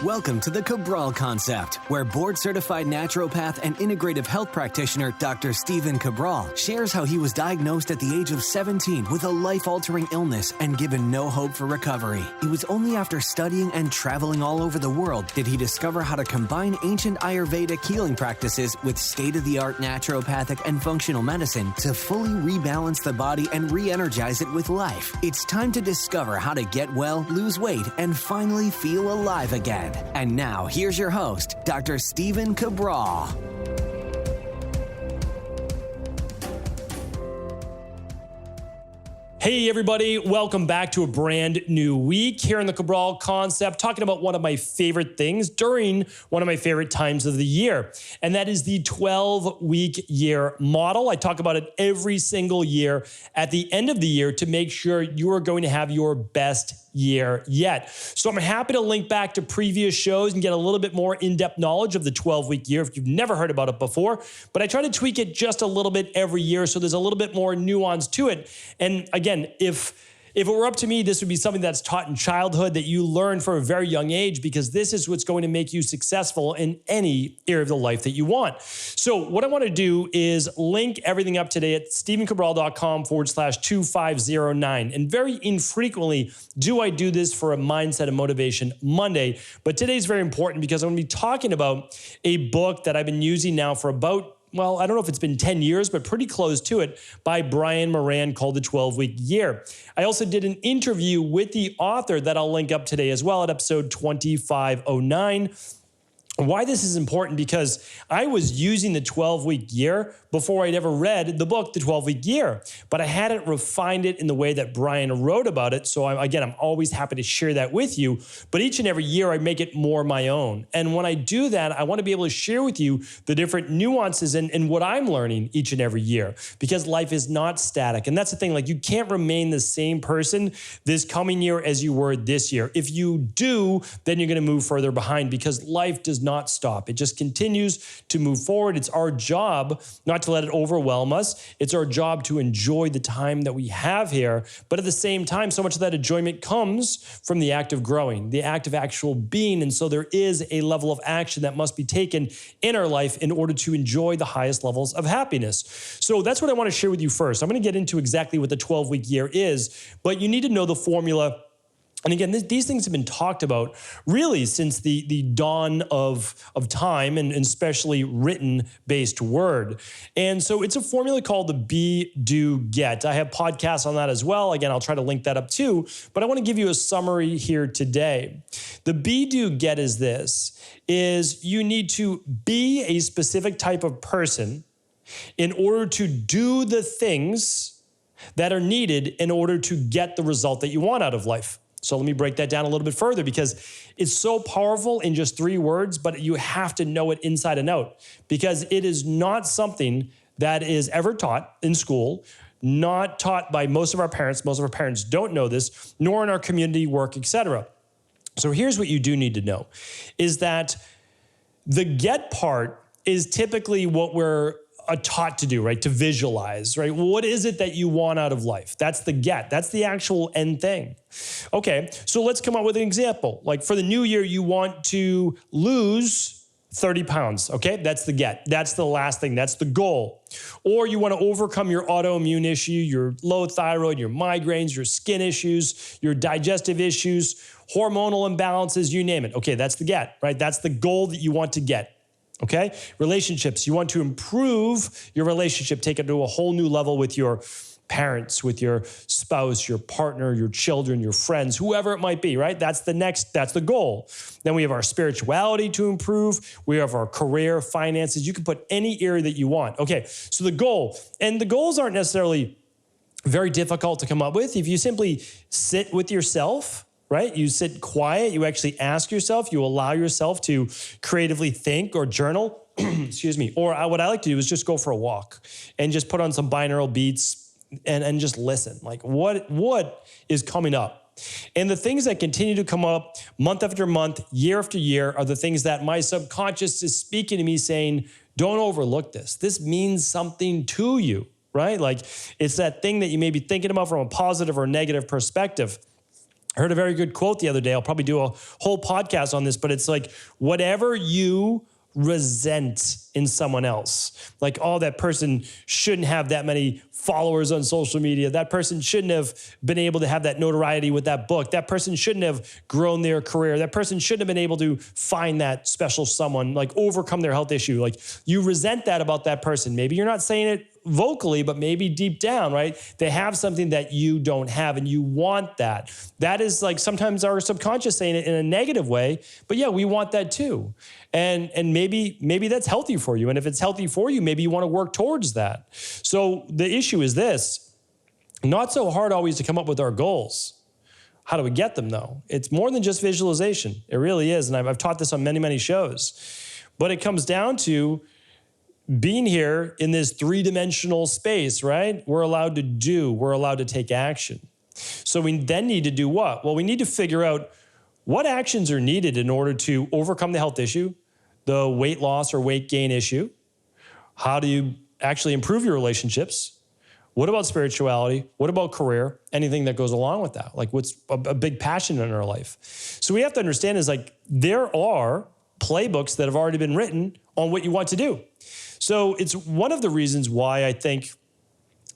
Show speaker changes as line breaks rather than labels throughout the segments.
Welcome to the Cabral Concept, where board-certified naturopath and integrative health practitioner Dr. Stephen Cabral shares how he was diagnosed at the age of 17 with a life-altering illness and given no hope for recovery. It was only after studying and traveling all over the world did he discover how to combine ancient Ayurvedic healing practices with state-of-the-art naturopathic and functional medicine to fully rebalance the body and re-energize it with life. It's time to discover how to get well, lose weight, and finally feel alive again. And now, here's your host, Dr. Stephen Cabral.
Hey everybody, welcome back to a brand new week here in the Cabral Concept, talking about one of my favorite things during one of my favorite times of the year, and that is the 12-week year model. I talk about it every single year at the end of the year to make sure you are going to have your best year yet. So I'm happy to link back to previous shows and get a little bit more in-depth knowledge of the 12-week year if you've never heard about it before, but I try to tweak it just a little bit every year so there's a little bit more nuance to it. And again, if it were up to me, this would be something that's taught in childhood that you learn from a very young age, because this is what's going to make you successful in any area of the life that you want. So what I want to do is link everything up today at stephencabral.com/2509. And very infrequently do I do this for a Mindset and Motivation Monday, but today's very important because I'm going to be talking about a book that I've been using now for about, well, I don't know if it's been 10 years, but pretty close to it, by Brian Moran, called The 12-Week Year. I also did an interview with the author that I'll link up today as well at episode 2509. Why this is important, because I was using the 12-week year before I'd ever read the book, The 12-Week Year, but I hadn't refined it in the way that Brian wrote about it. So I'm always happy to share that with you, but each and every year I make it more my own. And when I do that, I want to be able to share with you the different nuances and what I'm learning each and every year, because life is not static. And that's the thing, like, you can't remain the same person this coming year as you were this year. If you do, then you're going to move further behind, because life does not stop. It just continues to move forward. It's our job not to let it overwhelm us. It's our job to enjoy the time that we have here. But at the same time, so much of that enjoyment comes from the act of growing, the act of actual being. And so there is a level of action that must be taken in our life in order to enjoy the highest levels of happiness. So that's what I want to share with you first. I'm going to get into exactly what the 12-week year is, but you need to know the formula. And again, these things have been talked about really since the dawn of time, and especially written-based word. And so it's a formula called the Be, Do, Get. I have podcasts on that as well. Again, I'll try to link that up too, but I want to give you a summary here today. The Be, Do, Get is this, is you need to be a specific type of person in order to do the things that are needed in order to get the result that you want out of life. So let me break that down a little bit further, because it's so powerful in just 3 words, but you have to know it inside and out, because it is not something that is ever taught in school, not taught by most of our parents. Most of our parents don't know this, nor in our community work, etc. So here's what you do need to know, is that the get part is typically what we're taught to do, right? To visualize, right? What is it that you want out of life? That's the get. That's the actual end thing. Okay, so let's come up with an example. Like for the new year, you want to lose 30 pounds, okay? That's the get. That's the last thing. That's the goal. Or you want to overcome your autoimmune issue, your low thyroid, your migraines, your skin issues, your digestive issues, hormonal imbalances, you name it. Okay, that's the get, right? That's the goal that you want to get. Okay? Relationships. You want to improve your relationship, take it to a whole new level with your parents, with your spouse, your partner, your children, your friends, whoever it might be, right? That's the goal. Then we have our spirituality to improve. We have our career, finances. You can put any area that you want. Okay, so the goal. And the goals aren't necessarily very difficult to come up with. If you simply sit with yourself, right? You sit quiet, you actually ask yourself, you allow yourself to creatively think or journal, excuse me. Or what I like to do is just go for a walk and just put on some binaural beats and just listen. Like what is coming up? And the things that continue to come up month after month, year after year, are the things that my subconscious is speaking to me saying, don't overlook this. This means something to you, right? Like it's that thing that you may be thinking about from a positive or negative perspective. I heard a very good quote the other day. I'll probably do a whole podcast on this, but it's like, whatever you resent in someone else, like, oh, that person shouldn't have that many followers on social media. That person shouldn't have been able to have that notoriety with that book. That person shouldn't have grown their career. That person shouldn't have been able to find that special someone, like overcome their health issue. Like, you resent that about that person. Maybe you're not saying it vocally, but maybe deep down, right? They have something that you don't have and you want that. That is like sometimes our subconscious saying it in a negative way, but yeah, we want that too. And maybe that's healthy for you. And if it's healthy for you, maybe you want to work towards that. So the issue is this: not so hard always to come up with our goals. How do we get them though? It's more than just visualization. It really is. And I've taught this on many, many shows, but it comes down to being here in this three-dimensional space, right? We're allowed to do, we're allowed to take action. So we then need to do what? Well, we need to figure out what actions are needed in order to overcome the health issue, the weight loss or weight gain issue. How do you actually improve your relationships? What about spirituality? What about career? Anything that goes along with that? Like, what's a big passion in our life? So we have to understand is like, there are playbooks that have already been written on what you want to do. So it's one of the reasons why I think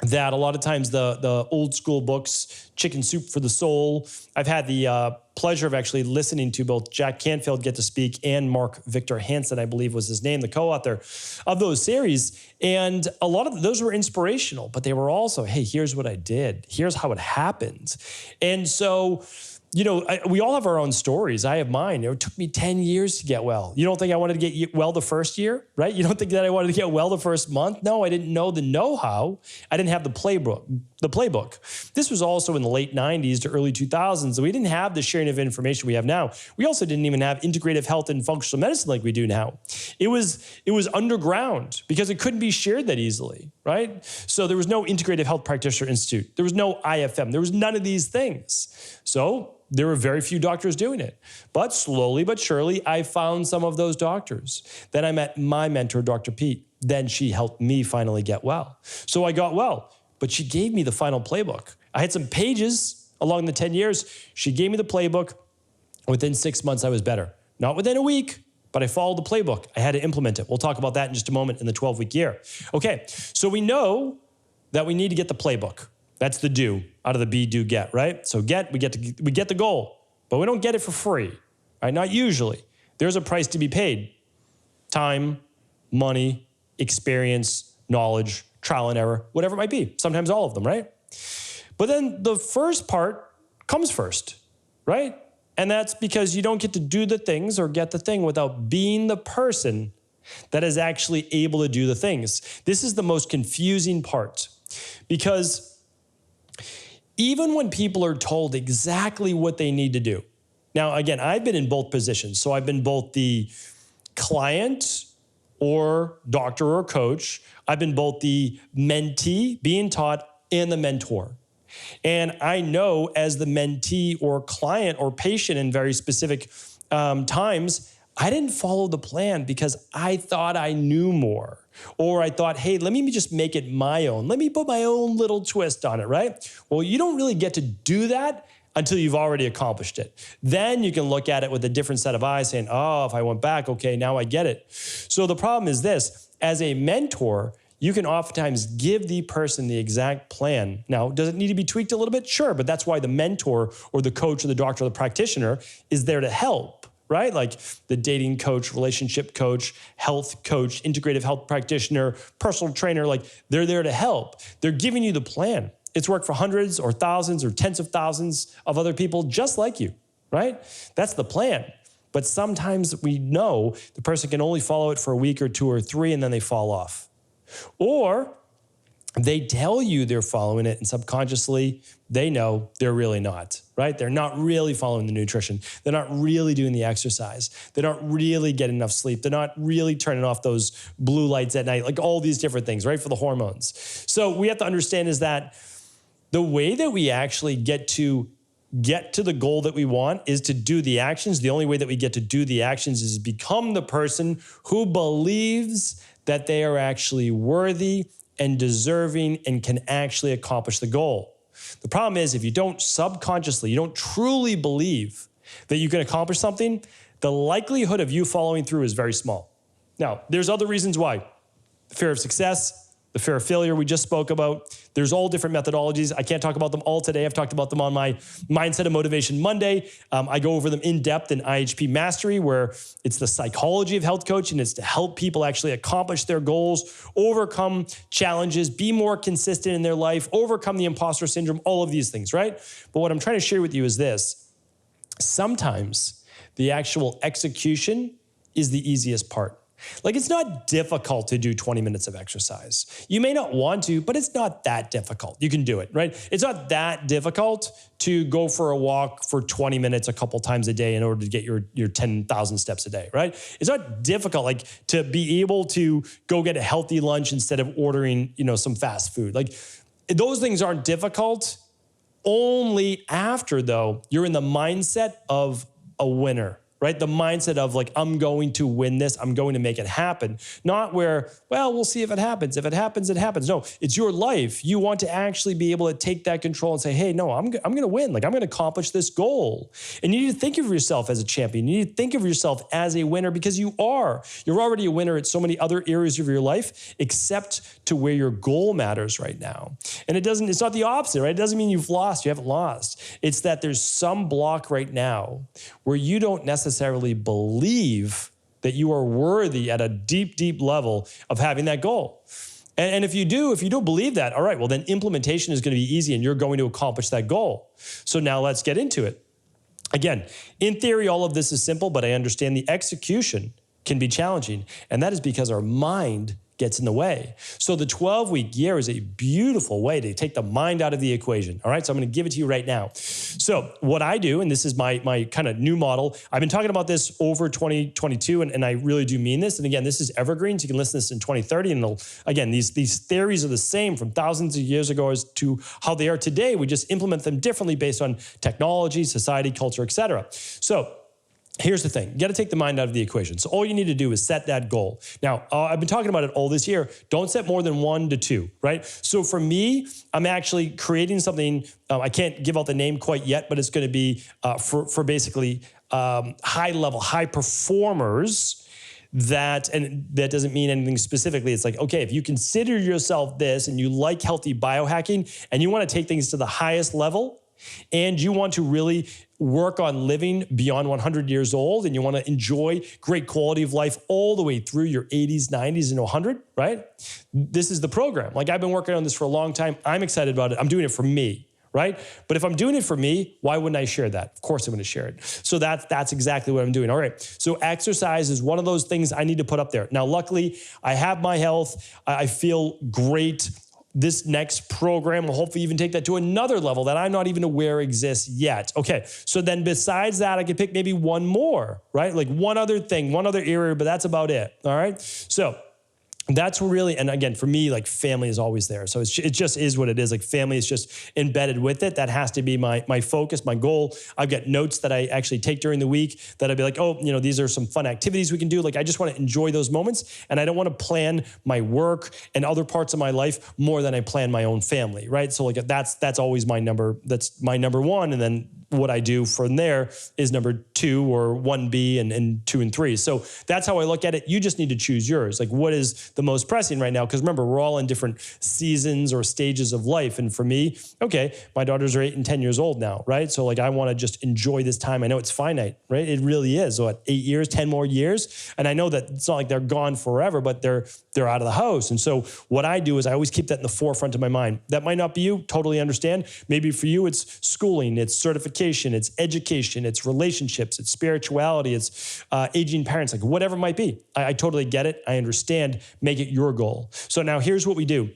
that a lot of times the old school books, Chicken Soup for the Soul, I've had the pleasure of actually listening to both Jack Canfield get to speak and Mark Victor Hansen, I believe was his name, the co-author of those series. And a lot of those were inspirational, but they were also, hey, here's what I did. Here's how it happened. And so, you know, we all have our own stories. I have mine. It took me 10 years to get well. You don't think I wanted to get well the first year, right? You don't think that I wanted to get well the first month? No, I didn't know the know-how. I didn't have the playbook. This was also in the late 90s to early 2000s. So we didn't have the sharing of information we have now. We also didn't even have integrative health and functional medicine like we do now. It was underground because it couldn't be shared that easily, right? So there was no Integrative Health Practitioner Institute. There was no IFM. There was none of these things. So there were very few doctors doing it. But slowly but surely, I found some of those doctors. Then I met my mentor, Dr. Pete. Then she helped me finally get well. So I got well, but she gave me the final playbook. I had some pages along the 10 years. She gave me the playbook. Within 6 months, I was better. Not within a week, but I followed the playbook. I had to implement it. We'll talk about that in just a moment in the 12-week year. Okay, so we know that we need to get the playbook. That's the do out of the be, do, get, right? So we get the goal, but we don't get it for free, right? Not usually. There's a price to be paid. Time, money, experience, knowledge, trial and error, whatever it might be. Sometimes all of them, right? But then the first part comes first, right? And that's because you don't get to do the things or get the thing without being the person that is actually able to do the things. This is the most confusing part because even when people are told exactly what they need to do. Now, again, I've been in both positions. So I've been both the client or doctor or coach. I've been both the mentee, being taught, and the mentor. And I know as the mentee or client or patient in very specific times, I didn't follow the plan because I thought I knew more. Or I thought, hey, let me just make it my own. Let me put my own little twist on it, right? Well, you don't really get to do that until you've already accomplished it. Then you can look at it with a different set of eyes saying, oh, if I went back, okay, now I get it. So the problem is this: as a mentor, you can oftentimes give the person the exact plan. Now, does it need to be tweaked a little bit? Sure, but that's why the mentor or the coach or the doctor or the practitioner is there to help, right? Like the dating coach, relationship coach, health coach, integrative health practitioner, personal trainer, like they're there to help. They're giving you the plan. It's worked for hundreds or thousands or tens of thousands of other people just like you, right? That's the plan. But sometimes we know the person can only follow it for a week or two or three and then they fall off. Or they tell you they're following it and subconsciously they know they're really not, right? They're not really following the nutrition. They're not really doing the exercise. They don't really get enough sleep. They're not really turning off those blue lights at night, like all these different things, right? For the hormones. So we have to understand is that the way that we actually get to the goal that we want is to do the actions. The only way that we get to do the actions is become the person who believes that they are actually worthy and deserving and can actually accomplish the goal. The problem is if you don't subconsciously, you don't truly believe that you can accomplish something, the likelihood of you following through is very small. Now, there's other reasons why. The fear of success, the fear of failure we just spoke about. There's all different methodologies. I can't talk about them all today. I've talked about them on my Mindset and Motivation Monday. I go over them in depth in IHP Mastery, where it's the psychology of health coaching. It's to help people actually accomplish their goals, overcome challenges, be more consistent in their life, overcome the imposter syndrome, all of these things, right? But what I'm trying to share with you is this. Sometimes the actual execution is the easiest part. Like, it's not difficult to do 20 minutes of exercise. You may not want to, but it's not that difficult. You can do it, right? It's not that difficult to go for a walk for 20 minutes a couple times a day in order to get your 10,000 steps a day, right? It's not difficult, like, to be able to go get a healthy lunch instead of ordering, some fast food. Like, those things aren't difficult. Only after, though, you're in the mindset of a winner. Right? The mindset of like, I'm going to win this. I'm going to make it happen. Not where, well, we'll see if it happens. If it happens, it happens. No, it's your life. You want to actually be able to take that control and say, hey, no, I'm going to win. Like, I'm going to accomplish this goal. And you need to think of yourself as a champion. You need to think of yourself as a winner because you are. You're already a winner at so many other areas of your life, except to where your goal matters right now. And it's not the opposite, right? It doesn't mean you've lost. You haven't lost. It's that there's some block right now where you don't necessarily believe that you are worthy at a deep, deep level of having that goal. And if you don't believe that, all right, well, then implementation is going to be easy and you're going to accomplish that goal. So now let's get into it. Again, in theory, all of this is simple, but I understand the execution can be challenging. And that is because our mind gets in the way. So the 12-week year is a beautiful way to take the mind out of the equation. All right, so I'm going to give it to you right now. So what I do, and this is my kind of new model, I've been talking about this over 2022, and I really do mean this. And again, this is evergreen, so you can listen to this in 2030. And again, these theories are the same from thousands of years ago as to how they are today. We just implement them differently based on technology, society, culture, etc. So here's the thing. You got to take the mind out of the equation. So all you need to do is set that goal. Now, I've been talking about it all this year. Don't set more than 1 to 2, right? So for me, I'm actually creating something. I can't give out the name quite yet, but it's going to be for basically high level, high performers. And that doesn't mean anything specifically. It's like, okay, if you consider yourself this and you like healthy biohacking and you want to take things to the highest level, and you want to really work on living beyond 100 years old, and you want to enjoy great quality of life all the way through your 80s, 90s, and 100, right? This is the program. Like, I've been working on this for a long time. I'm excited about it. I'm doing it for me, right? But if I'm doing it for me, why wouldn't I share that? Of course I'm going to share it. So that's exactly what I'm doing. All right. So exercise is one of those things I need to put up there. Now, luckily, I have my health. I feel great. This next program will hopefully even take that to another level that I'm not even aware exists yet. Okay, so then besides that, I could pick maybe one more, right? Like one other thing, one other area, but that's about it, all right? So that's really, and again, for me, like family is always there. So it just is what it is. Like family is just embedded with it. That has to be my focus, my goal. I've got notes that I actually take during the week that I'd be like, oh, these are some fun activities we can do. Like, I just want to enjoy those moments. And I don't want to plan my work and other parts of my life more than I plan my own family, right? So like that's always my number. That's my number one. And then what I do from there is number 2 or 1B and 2 and 3. So that's how I look at it. You just need to choose yours. Like, what is the most pressing right now? Because remember, we're all in different seasons or stages of life. And for me, okay, my daughters are 8 and 10 years old now, right? So like, I want to just enjoy this time. I know it's finite, right? It really is. So 8 years, 10 more years. And I know that it's not like they're gone forever, but they're out of the house. And so what I do is I always keep that in the forefront of my mind. That might not be you, totally understand. Maybe for you, it's schooling, it's certification, it's education, it's relationships, it's spirituality, it's aging parents, like whatever it might be. I totally get it. I understand. Make it your goal. So now here's what we do.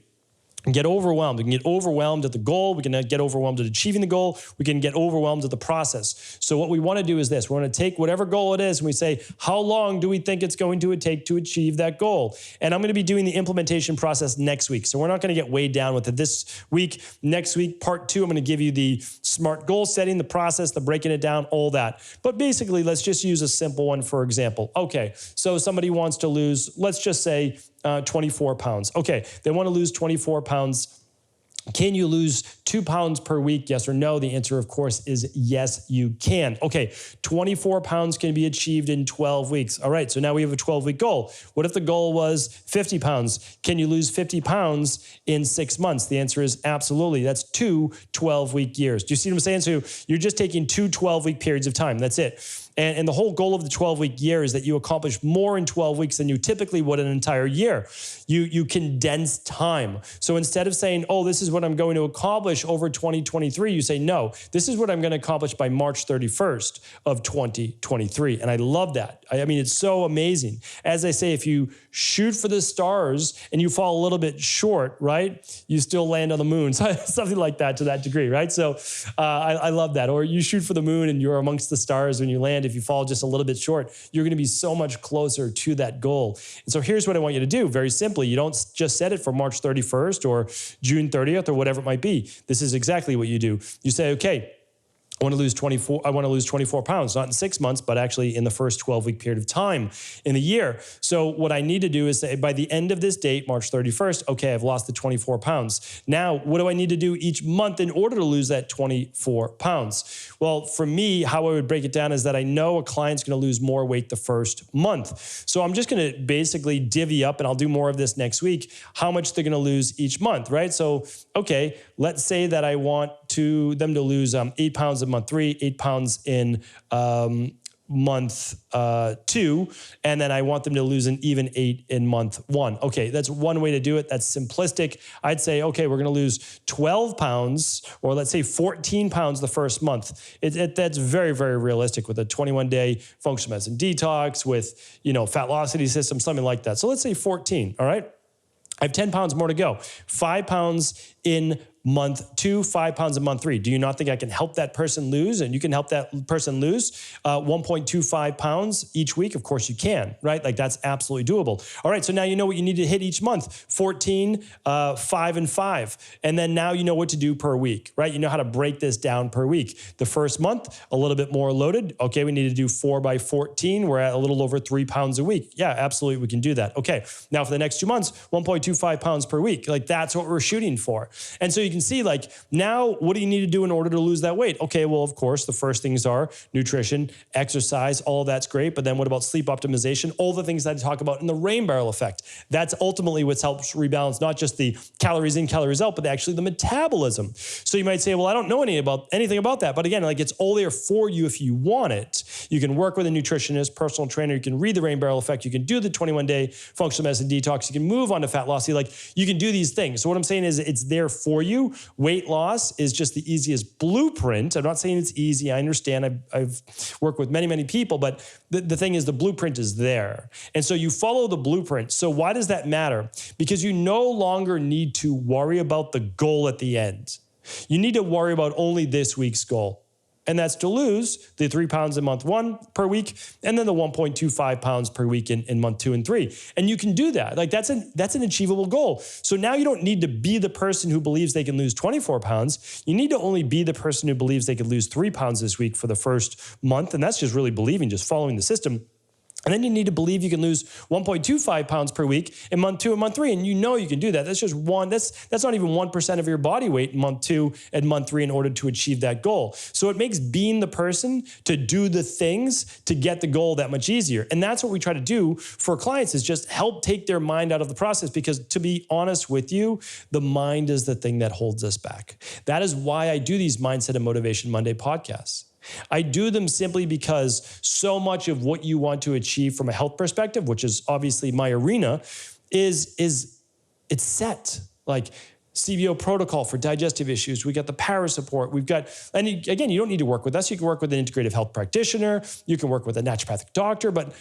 Get overwhelmed. We can get overwhelmed at the goal. We can get overwhelmed at achieving the goal. We can get overwhelmed at the process. So what we want to do is this. We want to take whatever goal it is and we say, how long do we think it's going to take to achieve that goal? And I'm going to be doing the implementation process next week. So we're not going to get weighed down with it this week. Next week, part 2, I'm going to give you the SMART goal setting, the process, the breaking it down, all that. But basically, let's just use a simple one for example. Okay, so somebody wants to lose, let's just say 24 pounds. Okay, they want to lose 24 pounds Can you lose 2 pounds per week? Yes or no? The answer, of course, is yes, you can. Okay, 24 pounds can be achieved in 12 weeks. All right, so now we have a 12-week goal. What if the goal was 50 pounds? Can you lose 50 pounds in 6 months? The answer is absolutely. That's 2 12-week years. Do you see what I'm saying? So you're just taking 2 12-week periods of time. That's it. And the whole goal of the 12-week year is that you accomplish more in 12 weeks than you typically would an entire year. You condense time. So instead of saying, oh, this is what I'm going to accomplish over 2023, you say, no, this is what I'm going to accomplish by March 31st of 2023. And I love that. I mean, it's so amazing. As I say, if you shoot for the stars and you fall a little bit short, right, you still land on the moon. Something like that to that degree, right? So I love that. Or you shoot for the moon and you're amongst the stars when you land. If you fall just a little bit short, you're going to be so much closer to that goal. And so here's what I want you to do. Very simply, you don't just set it for March 31st or June 30th or whatever it might be. This is exactly what you do. You say, okay, I want to lose 24 pounds, not in 6 months, but actually in the first 12-week period of time in the year. So what I need to do is say by the end of this date, March 31st, okay, I've lost the 24 pounds. Now, what do I need to do each month in order to lose that 24 pounds? Well, for me, how I would break it down is that I know a client's going to lose more weight the first month. So I'm just going to basically divvy up, and I'll do more of this next week, how much they're going to lose each month, right? So, okay, let's say that I want them to lose 8 pounds in month 3, 8 pounds in month 2, and then I want them to lose an even 8 in month 1. Okay, that's one way to do it. That's simplistic. I'd say, okay, we're going to lose 12 pounds, or let's say 14 pounds the first month. That's very, very realistic with a 21-day functional medicine detox, with fat velocity system, something like that. So let's say 14. All right, I have 10 pounds more to go. 5 pounds in month 2, 5 pounds in month 3. Do you not think I can help that person lose? And you can help that person lose 1.25 pounds each week? Of course you can, right? Like that's absolutely doable. All right, so now you know what you need to hit each month. 14, 5, and 5. And then now you know what to do per week, right? You know how to break this down per week. The first month, a little bit more loaded. Okay, we need to do 4 by 14. We're at a little over 3 pounds a week. Yeah, absolutely, we can do that. Okay, now for the next 2 months, 1.25 pounds per week. Like that's what we're shooting for. And so you can see, like, now what do you need to do in order to lose that weight? Okay, well, of course, the first things are nutrition, exercise, all of that's great. But then what about sleep optimization? All the things that I talk about in the rain barrel effect. That's ultimately what helps rebalance not just the calories in, calories out, but actually the metabolism. So you might say, well, I don't know anything about that. But again, like it's all there for you if you want it. You can work with a nutritionist, personal trainer. You can read the rain barrel effect. You can do the 21-day functional medicine detox. You can move on to fat loss. Like you can do these things. So what I'm saying is it's there for you. Weight loss is just the easiest blueprint. I'm not saying it's easy. I understand. I've worked with many, many people, but the thing is the blueprint is there. And so you follow the blueprint. So why does that matter? Because you no longer need to worry about the goal at the end. You need to worry about only this week's goal. And that's to lose the 3 pounds in month 1 per week, and then the 1.25 pounds per week in month 2 and 3. And you can do that. Like that's an achievable goal. So now you don't need to be the person who believes they can lose 24 pounds. You need to only be the person who believes they could lose 3 pounds this week for the first month. And that's just really believing, just following the system. And then you need to believe you can lose 1.25 pounds per week in month 2 and month 3. And you know you can do that. That's just that's not even 1% of your body weight in month 2 and month 3 in order to achieve that goal. So it makes being the person to do the things to get the goal that much easier. And that's what we try to do for clients, is just help take their mind out of the process. Because to be honest with you, the mind is the thing that holds us back. That is why I do these Mindset and Motivation Monday podcasts. I do them simply because so much of what you want to achieve from a health perspective, which is obviously my arena, is it's set. Like CBO protocol for digestive issues. We got the para support. We've got, and again, you don't need to work with us. You can work with an integrative health practitioner. You can work with a naturopathic doctor, but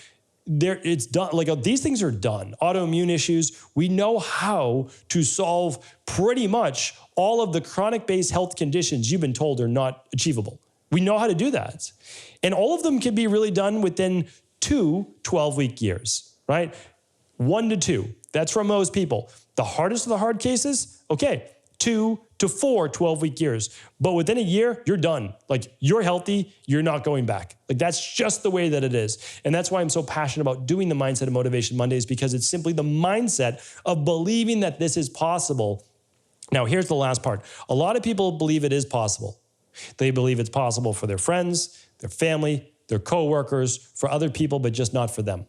it's done. Like these things are done. Autoimmune issues. We know how to solve pretty much all of the chronic-based health conditions you've been told are not achievable. We know how to do that. And all of them can be really done within 2 12-week years, right? 1 to 2. That's for most people. The hardest of the hard cases, okay, 2 to 4 12-week years. But within a year, you're done. Like you're healthy, you're not going back. Like that's just the way that it is. And that's why I'm so passionate about doing the Mindset and Motivation Mondays, because it's simply the mindset of believing that this is possible Now, here's the last part. A lot of people believe it is possible. They believe it's possible for their friends, their family, their coworkers, for other people, but just not for them.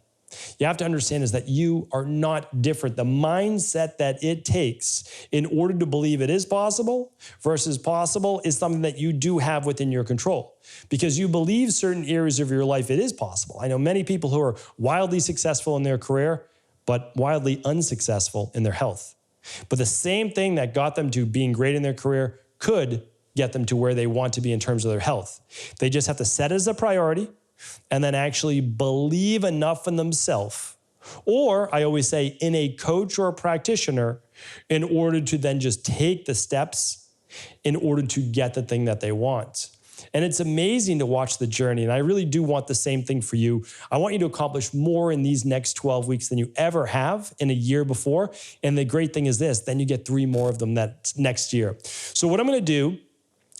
You have to understand is that you are not different. The mindset that it takes in order to believe it is possible versus possible is something that you do have within your control because you believe certain areas of your life it is possible. I know many people who are wildly successful in their career, but wildly unsuccessful in their health. But the same thing that got them to being great in their career could get them to where they want to be in terms of their health. They just have to set it as a priority and then actually believe enough in themselves. Or I always say in a coach or a practitioner in order to then just take the steps in order to get the thing that they want. And it's amazing to watch the journey. And I really do want the same thing for you. I want you to accomplish more in these next 12 weeks than you ever have in a year before. And the great thing is this, then you get 3 more of them that next year. So what I'm going to do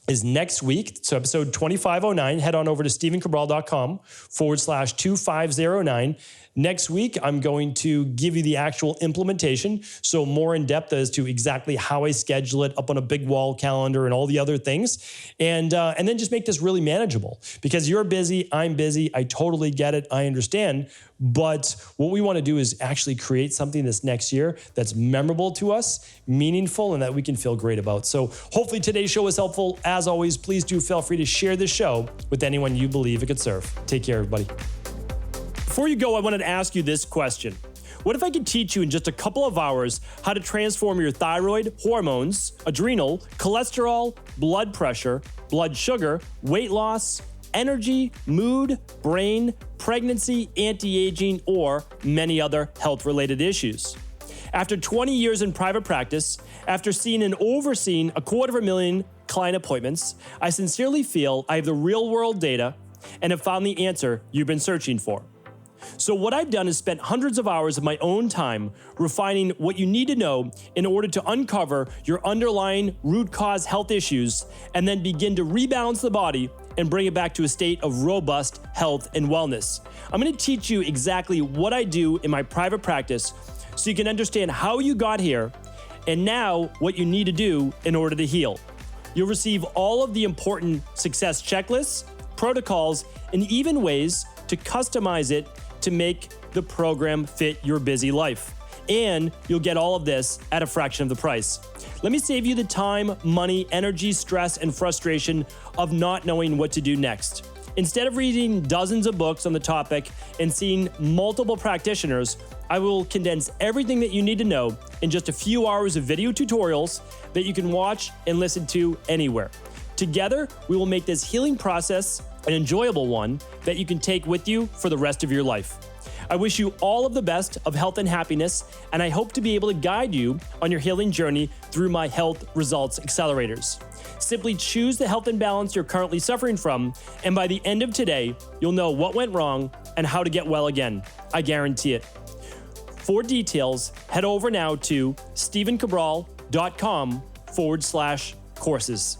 is next week, so episode 2509, head on over to stephencabral.com/2509. Next week, I'm going to give you the actual implementation, so more in depth as to exactly how I schedule it up on a big wall calendar and all the other things. And then just make this really manageable because you're busy, I'm busy, I totally get it, I understand. But what we want to do is actually create something this next year that's memorable to us, meaningful, and that we can feel great about. So hopefully today's show was helpful. As always, please do feel free to share this show with anyone you believe it could serve. Take care, everybody. Before you go, I wanted to ask you this question. What if I could teach you in just a couple of hours how to transform your thyroid, hormones, adrenal, cholesterol, blood pressure, blood sugar, weight loss, energy, mood, brain, pregnancy, anti-aging, or many other health-related issues? After 20 years in private practice, after seeing and overseeing 250,000 client appointments, I sincerely feel I have the real-world data and have found the answer you've been searching for. So what I've done is spent hundreds of hours of my own time refining what you need to know in order to uncover your underlying root cause health issues and then begin to rebalance the body and bring it back to a state of robust health and wellness. I'm going to teach you exactly what I do in my private practice so you can understand how you got here and now what you need to do in order to heal. You'll receive all of the important success checklists, protocols, and even ways to customize it to make the program fit your busy life. And you'll get all of this at a fraction of the price. Let me save you the time, money, energy, stress, and frustration of not knowing what to do next. Instead of reading dozens of books on the topic and seeing multiple practitioners, I will condense everything that you need to know in just a few hours of video tutorials that you can watch and listen to anywhere. Together, we will make this healing process an enjoyable one that you can take with you for the rest of your life. I wish you all of the best of health and happiness, and I hope to be able to guide you on your healing journey through my health results accelerators. Simply choose the health imbalance you're currently suffering from, and by the end of today, you'll know what went wrong and how to get well again. I guarantee it. For details, head over now to stephencabral.com/courses.